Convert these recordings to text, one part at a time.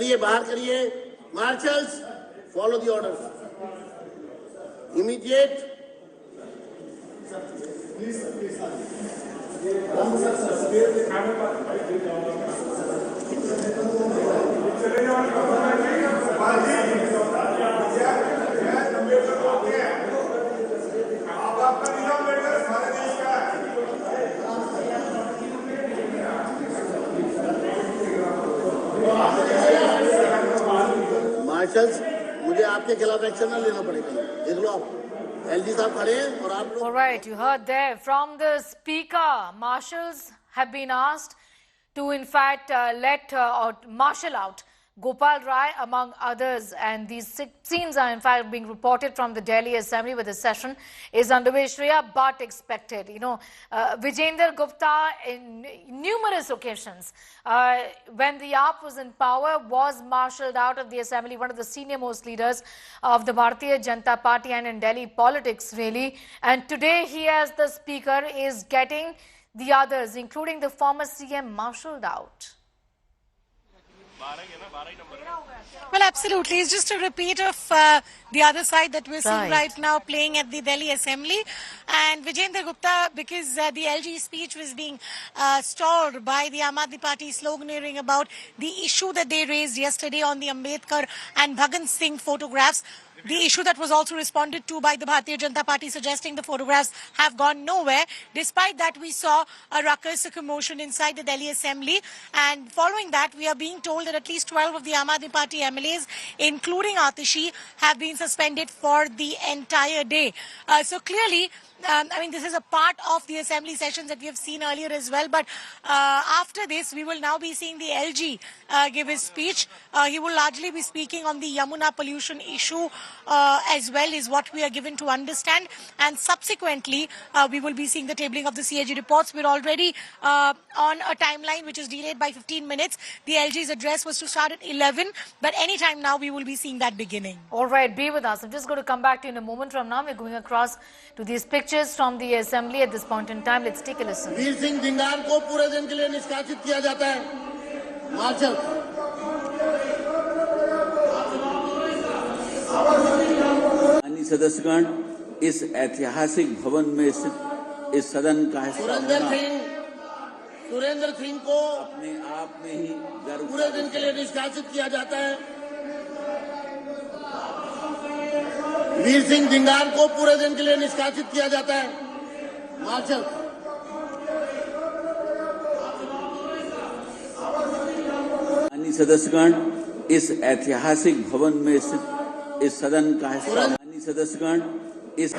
करिए, बाहर करिए। Marshals, follow the orders. Immediate. Marshals, मुझे आपके खिलाफ एक्शन ना लेना पड़ेगा। देख लो आप, एलजी साहब खड़े हैं और आप लोग। All right, you heard there from the speaker. Marshals have been asked to, in fact, or marshal out Gopal Rai, among others, and these scenes are in fact being reported from the Delhi Assembly, where the session is underway. Shreya, but expected. Vijender Gupta, in numerous occasions, when the AAP was in power, was marshalled out of the Assembly, one of the senior most leaders of the Bharatiya Janata Party and in Delhi politics, really. And today, he, as the speaker, is getting the others, including the former CM, marshalled out. Well, absolutely. It's just a repeat of the other side that we're seeing right now playing at the Delhi Assembly. And Vijender Gupta, because the LG speech was being stalled by the Aam Aadmi Party sloganeering about the issue that they raised yesterday on the Ambedkar and Bhagat Singh photographs. The issue that was also responded to by the Bharatiya Janata Party, suggesting the photographs have gone nowhere. Despite that, we saw a ruckus, a commotion inside the Delhi Assembly. And following that, we are being told that at least 12 of the Aam Aadmi Party MLAs, including Atishi, have been suspended for the entire day. So clearly, this is a part of the assembly sessions that we have seen earlier as well. But after this, we will now be seeing the LG give his speech. He will largely be speaking on the Yamuna pollution issue as well, is what we are given to understand. And subsequently, we will be seeing the tabling of the CAG reports. We're already on a timeline which is delayed by 15 minutes. The LG's address was to start at 11, but anytime now we will be seeing that beginning. All right, be with us. I'm just going to come back to you in a moment from now. We're going across to these pictures from the assembly at this point in time. Let's take a listen. Veer Singh धिंगार को पूरे दिन के लिए निष्कासित किया जाता है। Martial, माननीय सदस्यगण, इस ऐतिहासिक भवन में स्थित इस सदन का हिस्सा सुरेंद्र सिंह को अपने आप में ही गर्व पूरे दिन के लिए निष्कासित किया जाता है। वीर सिंह धिंगार को पूरे दिन के लिए निष्कासित किया जाता है। मार्शल, माननीय सदस्यगण, इस ऐतिहासिक भवन में स्थित इस सदन का हिस्सा, माननीय सदस्यगण, इस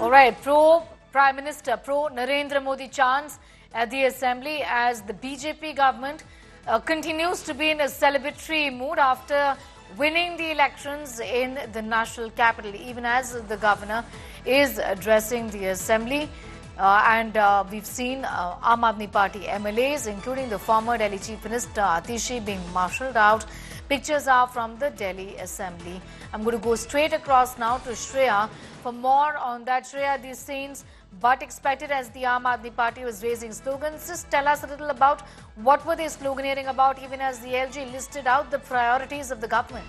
All right, pro-Prime Minister, pro-Narendra Modi chants at the Assembly as the BJP government continues to be in a celebratory mood after winning the elections in the national capital, even as the governor is addressing the Assembly. We've seen Aam Aadmi Party MLAs, including the former Delhi Chief Minister Atishi, being marshalled out. Pictures are from the Delhi Assembly. I'm going to go straight across now to Shreya for more on that. Shreya, these scenes, but expected as the Aam Aadmi Party was raising slogans. Just tell us a little about what were they sloganeering about, even as the LG listed out the priorities of the government.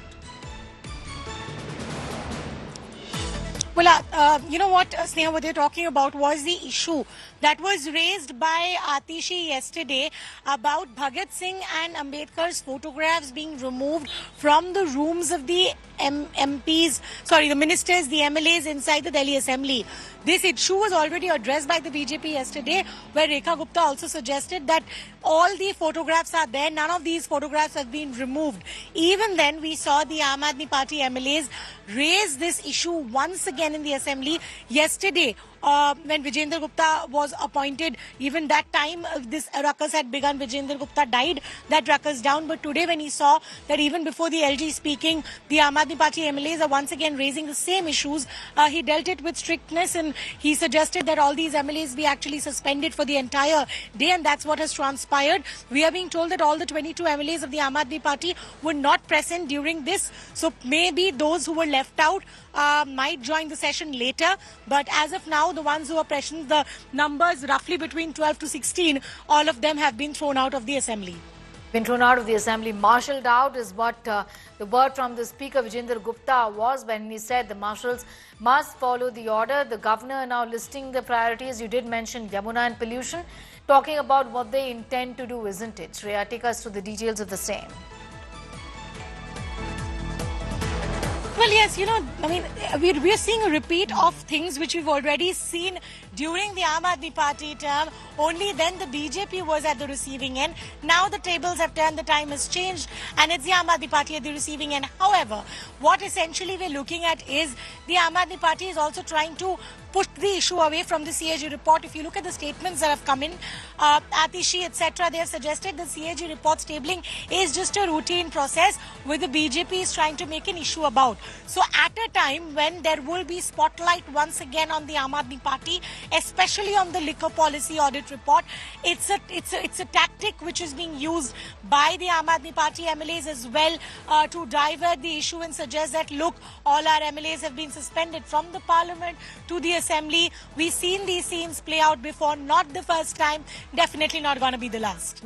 Well, you know what, Sneha, what they're talking about was the issue that was raised by Atishi yesterday about Bhagat Singh and Ambedkar's photographs being removed from the rooms of the the ministers, the MLAs inside the Delhi Assembly. This issue was already addressed by the BJP yesterday, where Rekha Gupta also suggested that all the photographs are there. None of these photographs have been removed. Even then, we saw the Aam Aadmi Party MLAs raise this issue once again in the Assembly yesterday when Vijender Gupta was appointed. Even that time, this ruckus had begun. Vijender Gupta died. That ruckus down. But today, when he saw that even before the LG speaking, the Aam Aadmi Party MLAs are once again raising the same issues, he dealt it with strictness, and he suggested that all these MLAs be actually suspended for the entire day, and that's what has transpired. We are being told that all the 22 MLAs of the Aam Aadmi Party were not present during this, so maybe those who were left out might join the session later. But as of now, the ones who are present, the numbers roughly between 12 to 16, all of them have been thrown out of the assembly. Been thrown out of the assembly, marshalled out is what the word from the Speaker Vijender Gupta was when he said the marshals must follow the order. The governor now listing the priorities. You did mention Yamuna and pollution, talking about what they intend to do, isn't it? Shreya, take us through the details of the same. Well, yes, I mean, we're seeing a repeat of things which we've already seen during the Aam Aadmi Party term. Only then the BJP was at the receiving end. Now the tables have turned, the time has changed, and it's the Aam Aadmi Party at the receiving end. However, what essentially we're looking at is the Aam Aadmi Party is also trying to push the issue away from the CAG report. If you look at the statements that have come in, Atishi, etc., they have suggested the CAG report tabling is just a routine process which the BJP is trying to make an issue about. So at a time when there will be spotlight once again on the Aam Aadmi Party, especially on the liquor policy audit report, it's a tactic which is being used by the Aam Aadmi Party MLAs as well to divert the issue and suggest that, look, all our MLAs have been suspended from the parliament to the assembly. We've seen these scenes play out before, not the first time, definitely not going to be the last.